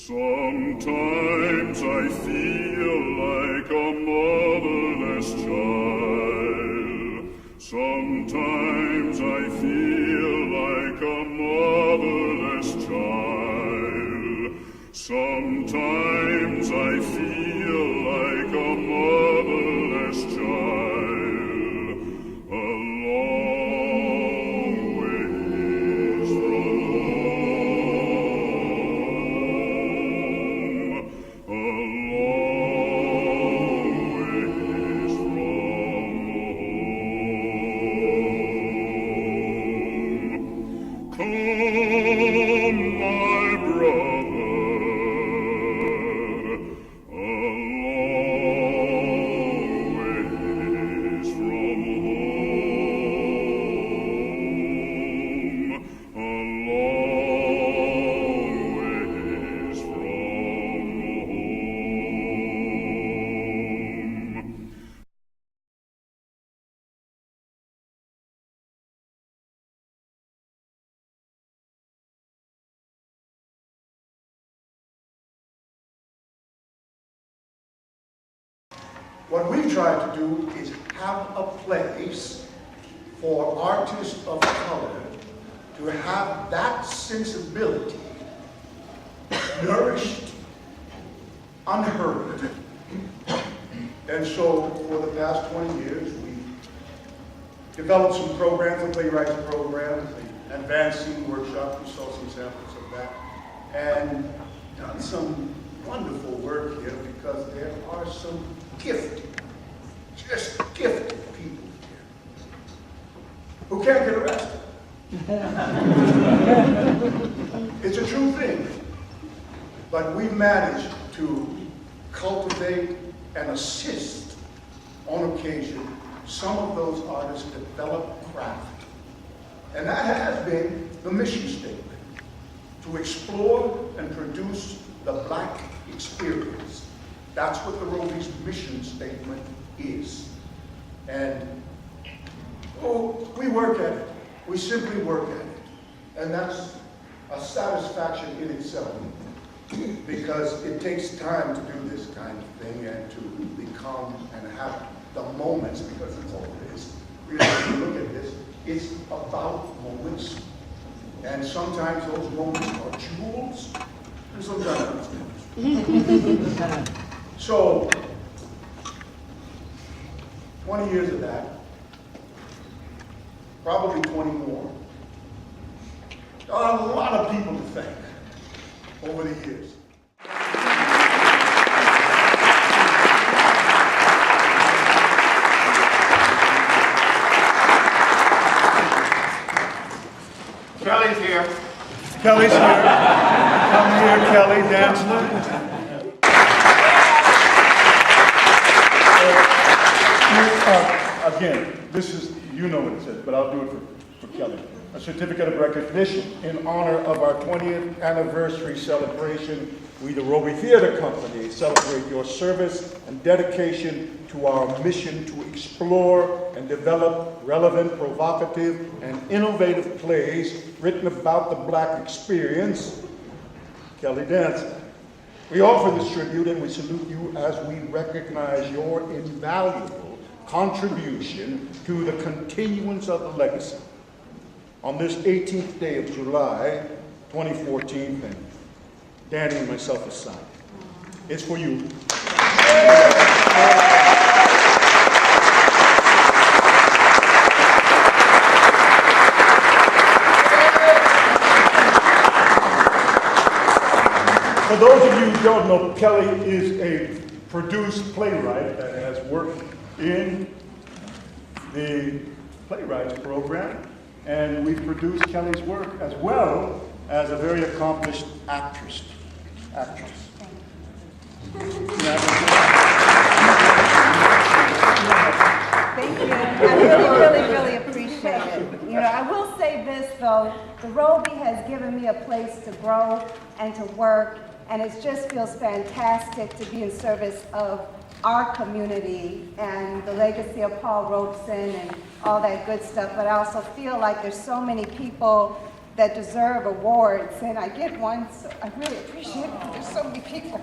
Sometimes I feel like a motherless child. Sometimes I feel like a motherless child. Sometimes I feel like a motherless child. A long ways from home. A long ways from home. Come, my brother. A long ways from home. A long ways from home. What we try to do is have a place for artists of color to have that sensibility nourished, unheard. And so for the past 20 years, we developed some programs, the playwrights programs, the advancing workshop, we saw some samples of that, and done some wonderful work here because there are some gifted, just gifted people here who can't get arrested. It's a true thing. But we've managed to cultivate and assist on occasion some of those artists develop craft. And that has been the mission statement, to explore and produce the Black experience. That's what the Roby's mission statement is. And we work at it. We simply work at it. And that's a satisfaction in itself, because it takes time to do this kind of thing and to become and have the moments, because that's all it is. Really, when you look at this, it's about moments. And sometimes those moments are jewels, and sometimes it's not. So, 20 years of that, probably 20 more. A lot of people to thank over the years. Kelly's here. Kelly's here. Come here, Kelly Dantzler. Again, this is, you know what it says, but I'll do it for Kelly. A certificate of recognition in honor of our 20th anniversary celebration. We, the Roby Theater Company, celebrate your service and dedication to our mission to explore and develop relevant, provocative, and innovative plays written about the Black experience. Kelly Dantzler. We offer this tribute and we salute you as we recognize your invaluable contribution to the continuance of the legacy. On this 18th day of July, 2014, and Danny and myself aside, it's for you. For those of you who don't know, Kelly is a produced playwright that has worked in the playwrights program, and we've produced Kelly's work as well as a very accomplished actress. Thank you. I really appreciate it. You know, I will say this though, the Roby has given me a place to grow and to work, and it just feels fantastic to be in service of our community and the legacy of Paul Robeson and all that good stuff. But I also feel like there's so many people that deserve awards, and I get one, so I really appreciate it. There's so many people.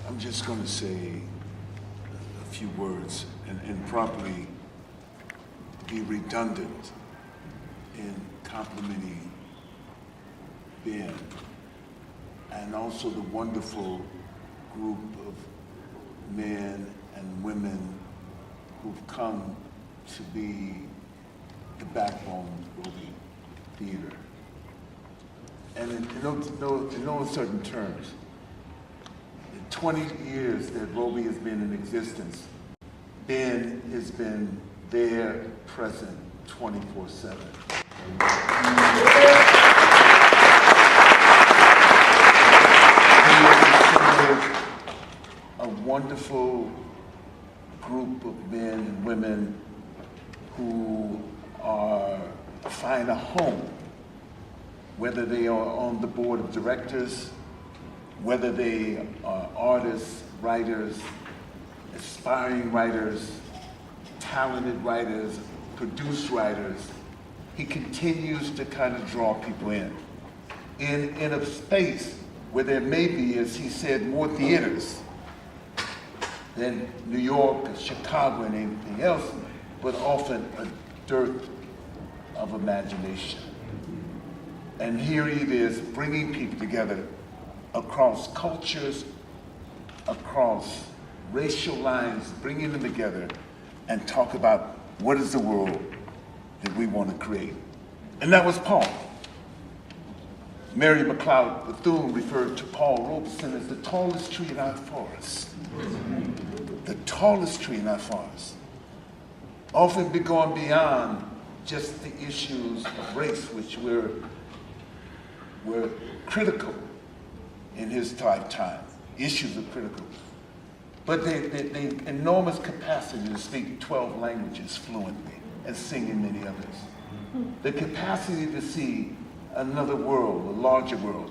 I'm just going to say a few words and probably be redundant in complimenting Ben and also the wonderful group of men and women who've come to be the backbone of Roby Theater. And in no uncertain terms, in 20 years that Roby has been in existence, Ben has been there, present, 24/7. A wonderful group of men and women who find a home, whether they are on the board of directors, whether they are artists, writers, aspiring writers, talented writers, produced writers. He continues to kind of draw people in a space where there may be, as he said, more theaters than New York, or Chicago, and anything else, but often a dearth of imagination. And here he is bringing people together across cultures, across racial lines, bringing them together and talk about what is the world that we want to create. And that was Paul. Mary McLeod Bethune referred to Paul Robeson as the tallest tree in our forest. The tallest tree in our forest. Often be going beyond just the issues of race, which were critical in his lifetime. Issues are critical. But the enormous capacity to speak 12 languages fluently and sing in many others. The capacity to see another world, a larger world.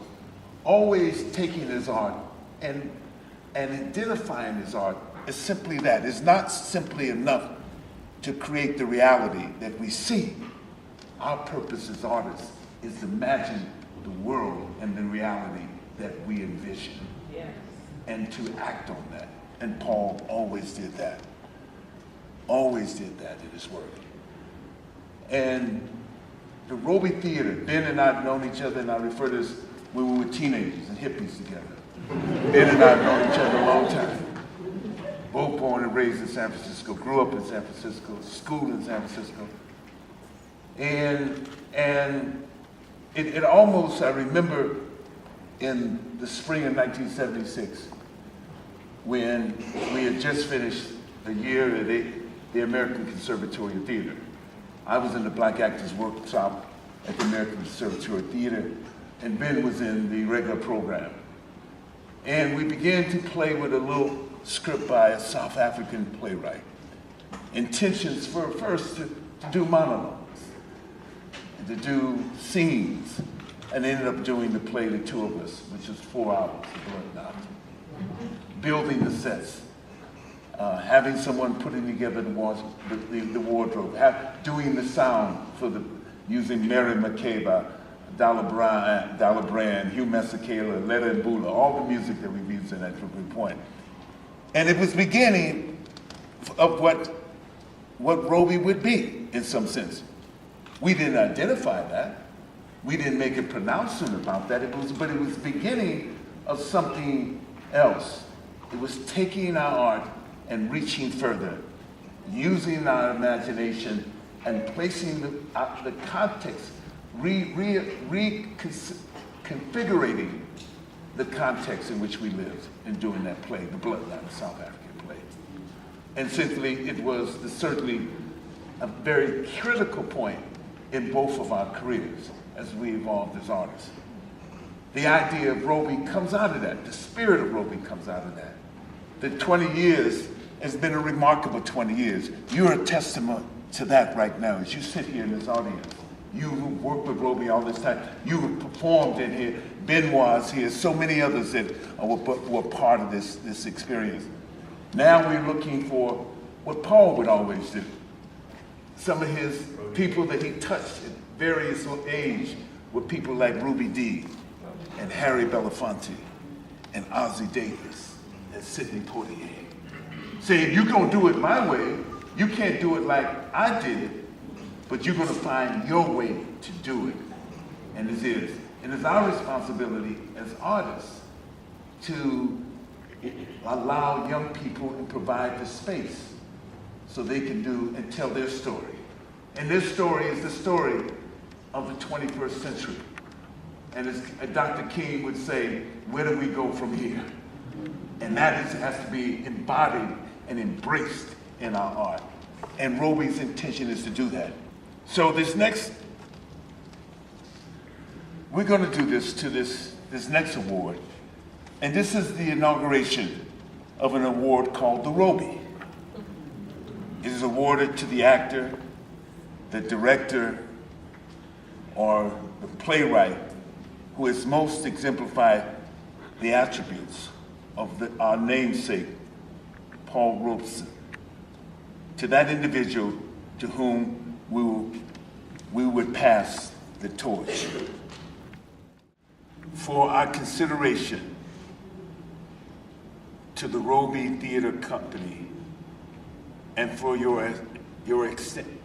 Always taking his art and identifying his art as simply that. It's not simply enough to create the reality that we see. Our purpose as artists is to imagine the world and the reality that we envision. Yes. And to act on that. And Paul always did that. Always did that in his work. And the Roby Theater, Ben and I have known each other, and I refer to this when we were teenagers and hippies together. Ben and I have known each other a long time. Both born and raised in San Francisco, grew up in San Francisco, schooled in San Francisco. And it almost, I remember in the spring of 1976, when we had just finished a year at the American Conservatory of Theater. I was in the Black Actors Workshop at the American Conservatory of Theater, and Ben was in the regular program. And we began to play with a little script by a South African playwright. Intentions for first to do monologues, and to do scenes, and ended up doing the play, The Two of Us, which was 4 hours of blood out. Building the sets, having someone putting together the wardrobe, doing the sound for using Mary McCabe, Dollar Brand, Hugh Masekela, Letta and Bula, all the music that we've used in that Brooklyn Point. And it was beginning of what Roby would be, in some sense. We didn't identify that. We didn't make a pronouncement about that. But it was beginning of something else. It was taking our art and reaching further, using our imagination and placing the context, reconfiguring the context in which we lived in doing that play, the Bloodline, the South African play. And simply, it was certainly a very critical point in both of our careers as we evolved as artists. The idea of Roby comes out of that. The spirit of Roby comes out of that. The 20 years has been a remarkable 20 years. You're a testament to that right now. As you sit here in this audience, You've worked with Roby all this time. You've performed in here. Benoit's here. So many others that were part of this experience. Now we're looking for what Paul would always do. Some of his people that he touched at various age were people like Ruby Dee and Harry Belafonte and Ozzie Davis and Sidney Poitier. Say, if you're gonna do it my way, you can't do it like I did it, but you're gonna find your way to do it. And it is. And it's our responsibility as artists to allow young people and provide the space so they can do and tell their story. And this story is the story of the 21st century. And as Dr. King would say, where do we go from here? And that has to be embodied and embraced in our art. And Roby's intention is to do that. So we're going to do this to this next award. And this is the inauguration of an award called the Roby. It is awarded to the actor, the director, or the playwright who has most exemplified the attributes of our namesake, Paul Robeson. To that individual to whom we would pass the torch. For our consideration to the Roby Theater Company and for your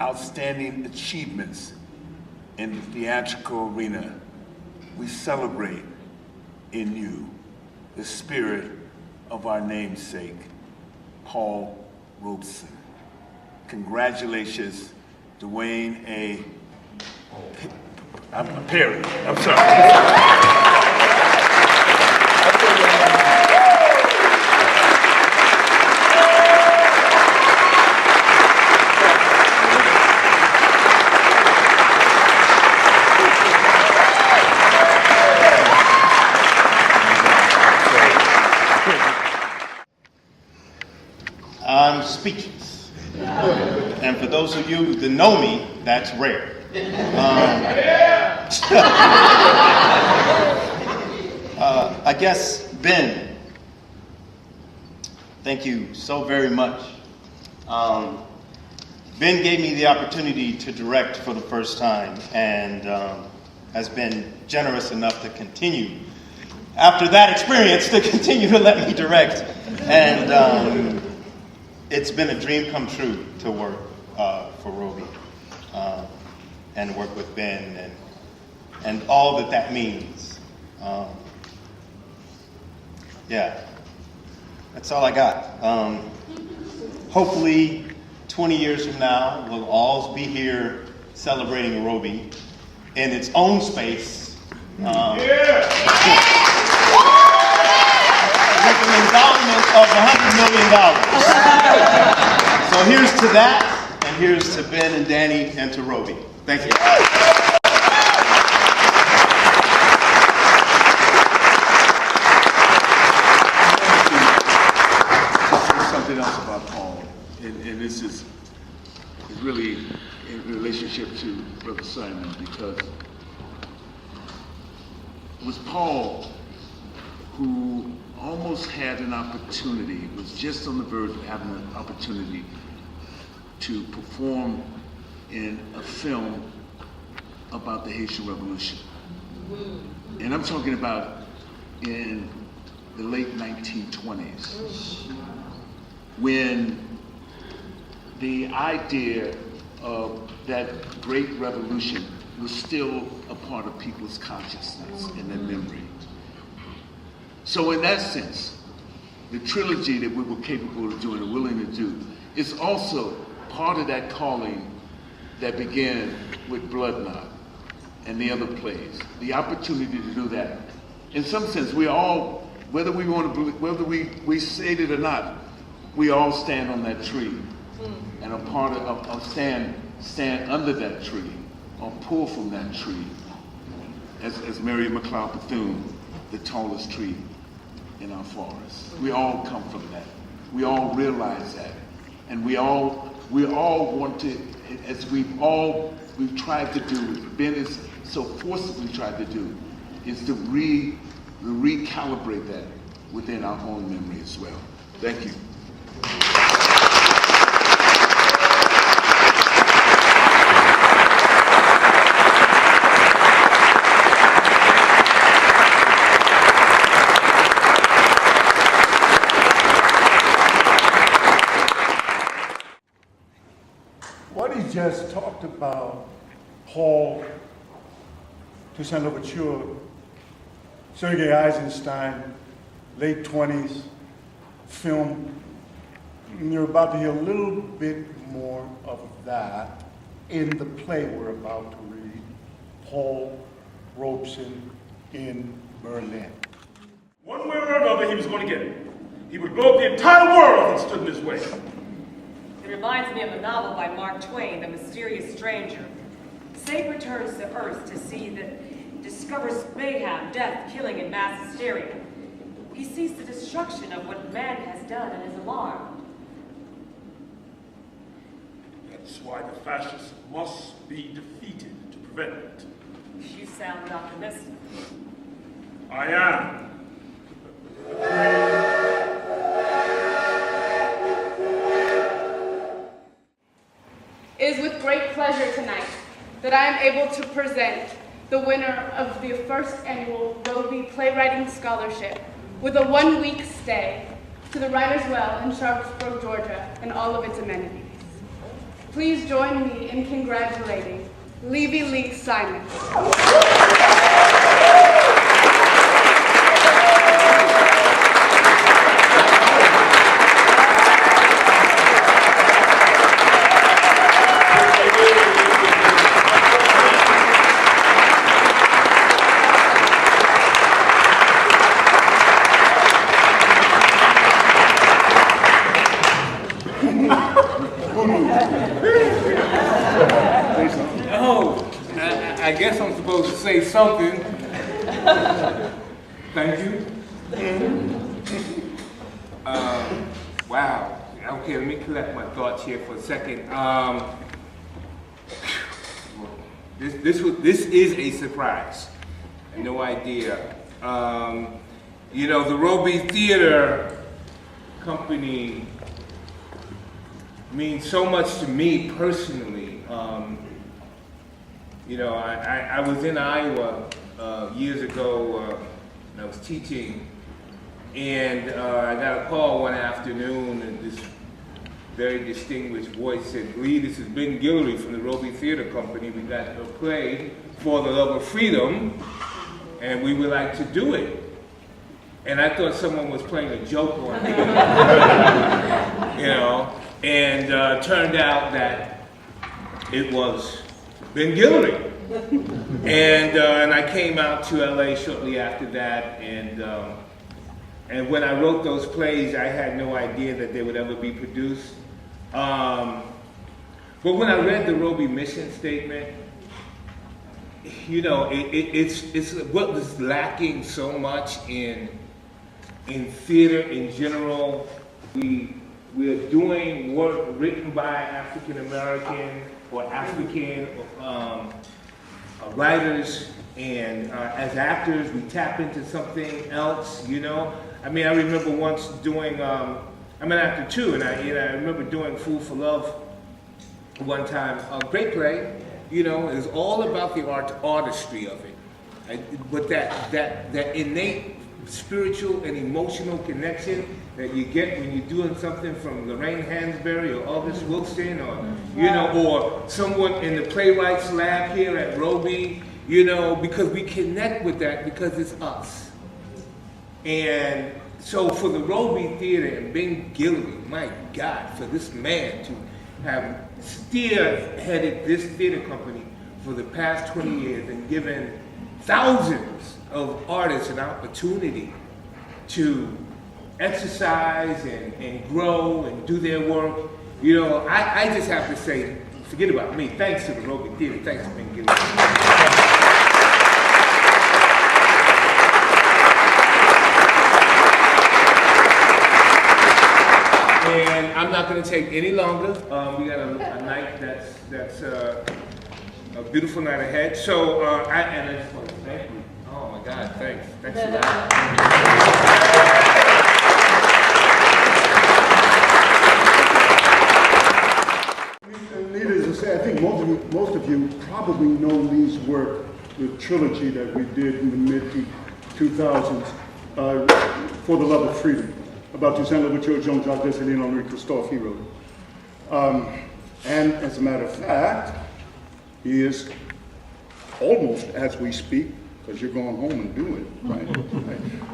outstanding achievements in the theatrical arena, we celebrate in you the spirit of our namesake, Paul Robeson. Congratulations, Dwayne A. Perry. I'm sorry. I'm speechless. And for those of you that know me, that's rare. I guess, Ben, thank you so very much. Ben gave me the opportunity to direct for the first time and has been generous enough to continue, after that experience, to continue to let me direct. And it's been a dream come true to work for Roby and work with Ben and all that means. Yeah, that's all I got. Hopefully 20 years from now, we'll all be here celebrating Roby in its own space. With an endowment of $100 million. So here's to that, and here's to Ben and Danny and to Roby. Thank you. Something else about Paul, and this is really in relationship to Brother Simon, because it was Paul who almost had an opportunity, was just on the verge of having an opportunity to perform in a film about the Haitian Revolution. And I'm talking about in the late 1920s, when the idea of that great revolution was still a part of people's consciousness and their memory. So in that sense, the trilogy that we were capable of doing and willing to do is also part of that calling that began with Blood Knot and the other plays. The opportunity to do that. In some sense, we all, whether we want to believe, whether we say it or not, we all stand on that tree and are part of stand under that tree or pull from that tree. As Mary McLeod Bethune, the tallest tree in our forest. We all come from that. We all realize that. And we all want to, as we've all we've tried to do, Ben has so forcibly tried to do, is to recalibrate that within our own memory as well. Thank you. What he just talked about, Paul, Toussaint Louverture, Sergei Eisenstein, late 20s, film. You're about to hear a little bit more of that in the play we're about to read, Paul Robeson in Berlin. One way or another, he was going to get it. He would blow up the entire world that stood in his way. It reminds me of a novel by Mark Twain, The Mysterious Stranger. Safe returns to Earth to see that discovers mayhem, death, killing, and mass hysteria. He sees the destruction of what man has done and is alarmed. That's why the fascists must be defeated to prevent it. You sound optimistic. I am. It is with great pleasure tonight that I am able to present the winner of the first annual Roby Playwriting Scholarship with a one-week stay to the Writers' Well in Sharpsburg, Georgia, and all of its amenities. Please join me in congratulating Levy Lee Simon. I guess I'm supposed to say something. Thank you. Wow. Okay, let me collect my thoughts here for a second. This is a surprise. I had no idea. You know, the Roby Theater Company means so much to me personally. You know, I was in Iowa years ago when I was teaching, and I got a call one afternoon, and this very distinguished voice said, "Lee, this is Ben Guillory from the Roby Theater Company. We got a play, For the Love of Freedom, and we would like to do it." And I thought someone was playing a joke on me, you know, and turned out that it was Ben Guillory. And I came out to LA shortly after that, and when I wrote those plays, I had no idea that they would ever be produced. But when I read the Roby mission statement, you know, it's what was lacking so much in theater in general. We're doing work written by African American or African writers, and as actors, we tap into something else, you know. I mean, I remember once doing, I'm an actor too, and I remember doing Fool for Love one time. A great play, you know, it's all about the artistry of it. But that innate spiritual and emotional connection that you get when you're doing something from Lorraine Hansberry or August Wilson, or you know, or someone in the playwrights lab here at Roby, you know, because we connect with that because it's us. And so for the Roby Theater and Ben Guillory, my God, for this man to have spearheaded this theater company for the past 20 years and given thousands of artists an opportunity to exercise and grow and do their work. You know, I just have to say, forget about me. Thanks to the Roby Theater. Thanks to Ben Guillory. And I'm not going to take any longer. We got a night that's a beautiful night ahead. So, I just want to thank you. Oh my God, thanks. Thanks a lot. Needless to say, I think most of you probably know Lee's work, the trilogy that we did in the mid-2000s, For the Love of Freedom, about Toussaint Louverture, Jean-Jacques Dessalines, Henri Christophe, he wrote it. And as a matter of fact, he is almost, as we speak, because you're going home and doing it, right?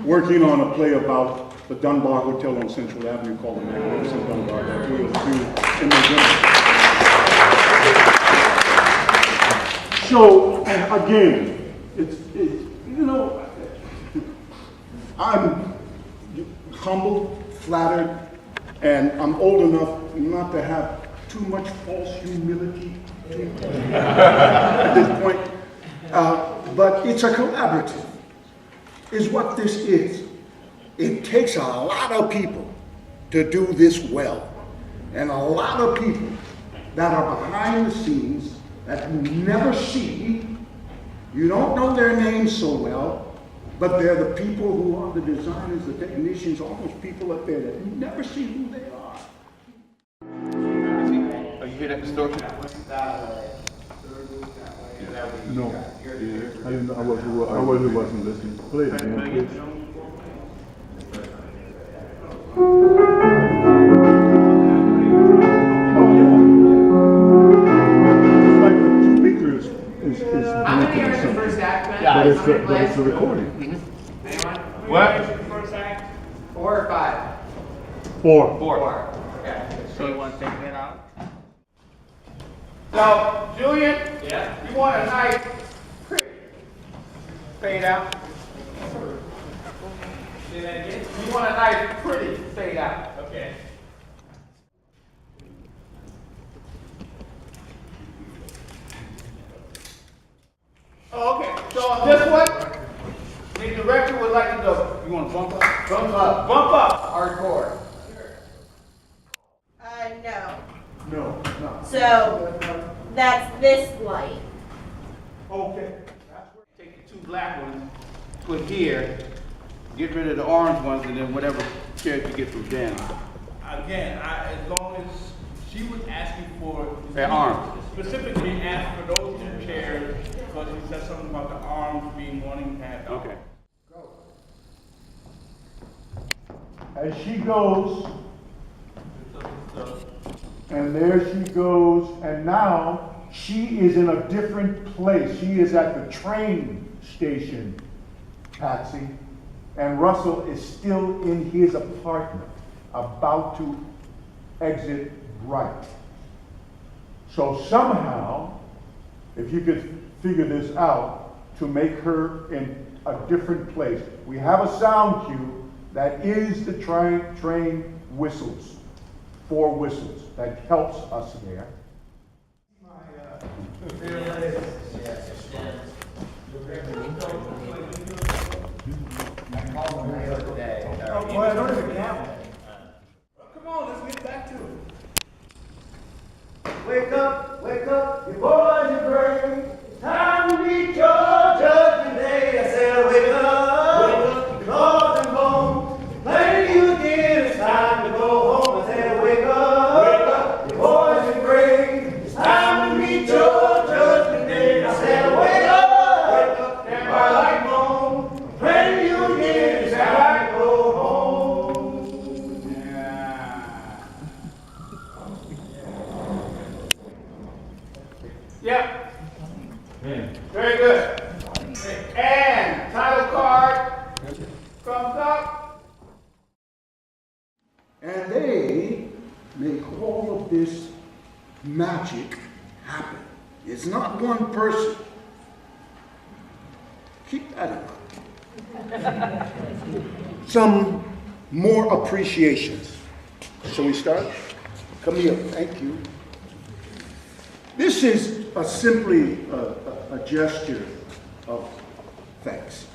Working on a play about the Dunbar Hotel on Central Avenue called The Magnificent Dunbar that we'll do in November. So, again, I'm humbled, flattered, and I'm old enough not to have too much false humility at this point. But it's a collaborative, is what this is. It takes a lot of people to do this well, and a lot of people that are behind the scenes that you never see. You don't know their names so well, but they're the people who are the designers, the technicians, all those people up there that you never see who they are. Are you here at the store? No. I wasn't listening. Play it again, please. It's like the speaker is blinking or something. But it's a recording. What? First act? 4 or 5? 4. 4. Okay. So you want to take that out? So, Julian? Yeah? You want a nice, pretty fade out? Say that again? You want a nice, pretty fade out? Okay. Oh, okay. So on this one, the director would like to go. You want to bump up? Bump up. Bump up. Hardcore. No. No. So that's this light. Okay. Take the 2 black ones, put here, get rid of the orange ones, and then whatever chairs you get from Dan. Again, as long as she was asking for Their arms. specifically asked for those 2 chairs because he said something about the arms being wanting to have. Okay. As she goes, and there she goes, and now she is in a different place. She is at the train station, Patsy, and Russell is still in his apartment, about to exit right. So somehow, if you could figure this out, to make her in a different place. We have a sound cue that is the train whistles, 4 whistles, that helps us there. Well, I don't even have it. Come on, let's get back to it. Wake up, your boys are brave. Time to meet your judgment day. I said, wake up, your claws and bones. Playing you again, it's time to go home. I said, wake up, your boys are brave. It's time to meet your judgment day. I said, wake up, stand by like bone. Playing you again, it's time to go home. Yep. Very good. And title card comes up. And they make all of this magic happen. It's not one person. Keep that in mind. Some more appreciations. Shall we start? Come here, thank you. This is simply a gesture of thanks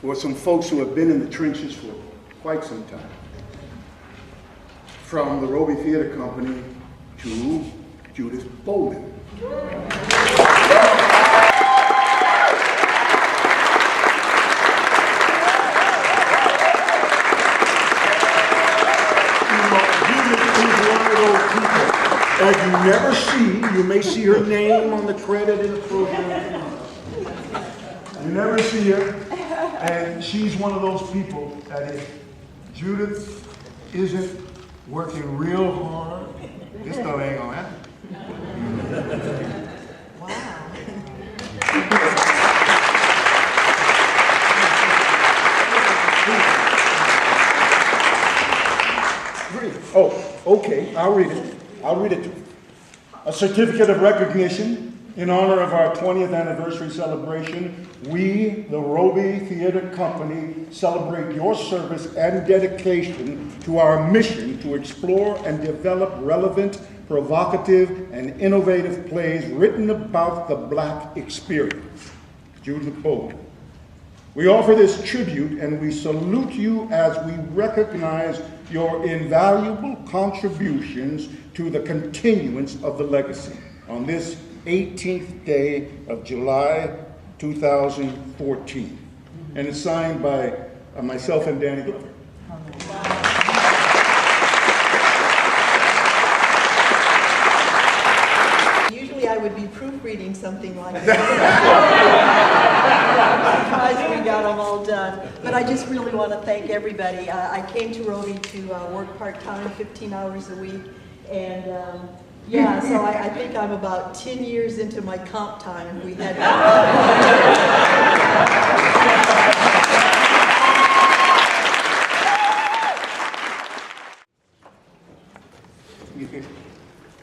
for some folks who have been in the trenches for quite some time. From the Roby Theater Company to Judith Bowman. that you never see. You may see her name on the credit in the program. You never see her. And she's one of those people that if Judith isn't working real hard, this stuff ain't gonna happen. Oh, okay, I'll read it. I'll read it to you. A certificate of recognition in honor of our 20th anniversary celebration. We, the Roby Theater Company, celebrate your service and dedication to our mission to explore and develop relevant, provocative, and innovative plays written about the Black experience. Judith Bowman. We offer this tribute and we salute you as we recognize your invaluable contributions to the continuance of the legacy on this 18th day of July 2014. And it's signed by myself and Danny Glover. Usually I would be proofreading something like that. I'm surprised we got them all done. But I just really want to thank everybody. I came to Roby to work part-time, 15 hours a week. And yeah, so I think I'm about 10 years into my comp time. We had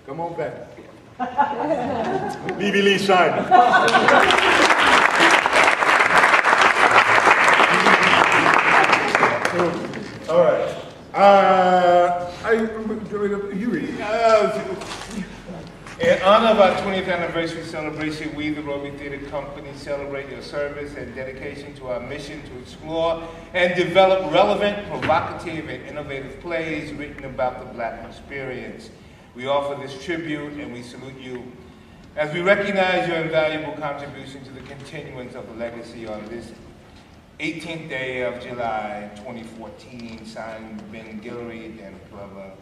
Come on back. Levy Lee Simon. All right. You read. In honor of our 20th anniversary celebration, we, the Roby Theater Company, celebrate your service and dedication to our mission to explore and develop relevant, provocative, and innovative plays written about the Black experience. We offer this tribute and we salute you as we recognize your invaluable contribution to the continuance of the legacy on this 18th day of July 2014, signed Ben Guillory and Glover.